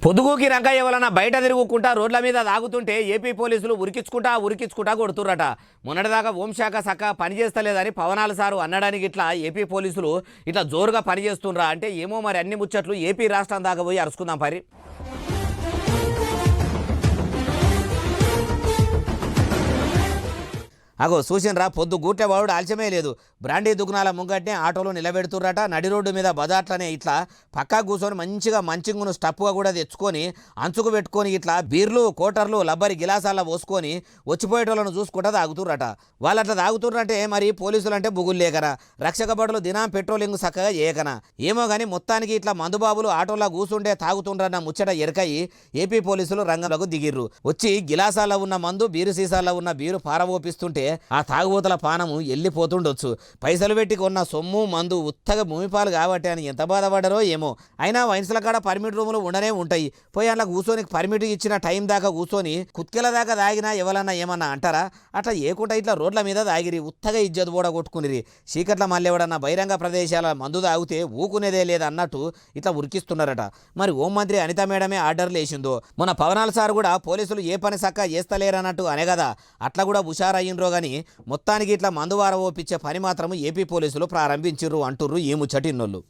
పొద్దుగూకి రంగయ్య వలన బయట తిరుగుకుంటా రోడ్ల మీద తాగుతుంటే ఏపీ పోలీసులు ఉరికించుకుంటా కొడుతురట. మొన్నటిదాకా హోంశాఖ సక్క పనిచేస్తలేదని పవనాల సారు అన్నడానికి ఇట్లా ఏపీ పోలీసులు ఇట్లా జోరుగా పనిచేస్తుండ్రా అంటే ఏమో మరి అన్ని ముచ్చట్లు ఏపీ రాష్ట్రం దాకా పోయి అరుచుకుందాం పరి. అగో చూసినరా పొద్దు గూటెవాడు ఆల్చమే లేదు. బ్రాండీ దుకాణాల ముంగట్నే ఆటోలో నిలబెడుతుర్రట. నడి రోడ్డు మీద బజాట్లనే ఇట్లా పక్కా కూర్చొని మంచిగా మంచింగును స్టప్గా కూడా తెచ్చుకొని అంచుకు పెట్టుకొని ఇట్లా బీర్లు కోటర్లు లబ్బరి గిలాసాల పోసుకొని వచ్చిపోయేటోళ్ళను చూసుకుంటా తాగుతుర్రట. వాళ్ళు అట్లా తాగుతుర్రంటే మరి పోలీసులు అంటే బుగులు లేకరా, రక్షక బడులు దినం పెట్రోలింగ్ చక్కగా చేయకనా ఏమో కానీ మొత్తానికి ఇట్లా మందుబాబులు ఆటోలో కూర్చుంటే తాగుతుండ్రన్న ముచ్చట ఎరకయి ఏపీ పోలీసులు రంగంలోకి దిగిర్రు. వచ్చి గిలాసాల్లో ఉన్న మందు బీరు సీసాల్లో ఉన్న బీరు పారవోపిస్తుంటే ఆ తాగుబోతల పానము వెళ్ళిపోతుండొచ్చు. పైసలు పెట్టి కొన్న సొమ్ము మందు ఉత్తగా భూమిపాలు కాబట్టి అని ఎంత బాధపడ్డారో ఏమో. అయినా వైన్స్ల కాడ పర్మిట్ రూములు ఉండనే ఉంటాయి. పోయి అట్లా కూర్చొని పర్మిట్ ఇచ్చిన టైం దాకా కూర్చొని కుత్కెల దాకా తాగినా ఎవరన్నా ఏమన్నా అంటారా? అట్లా ఏకుంటా ఇట్లా రోడ్ల మీద తాగిరి ఉత్తగా ఇజ్జత్ కూడా కొట్టుకునిరి. చీకట్ల మళ్ళీ ఎవడన్నా బహిరంగ ప్రదేశాల మందు తాగితే ఊకునేదే లేదన్నట్టు ఇట్లా ఉరికిస్తున్నారట. మరి హోంమంత్రి అనిత మేడమే ఆర్డర్లు వేసిందో. మన పవనాల సార్ కూడా పోలీసులు ఏ పని సక్క చేస్తలేరన్నట్టు అనే కదా అట్లా కూడా హుషారయ్యిండ్రో కానీ మొత్తానికి ఇట్లా మందువార ఓపించే పని మాత్రం ఏపీ పోలీసులు ప్రారంభించిర్రు అంటుర్రు ఈ ముచ్చటిన్నోళ్ళు.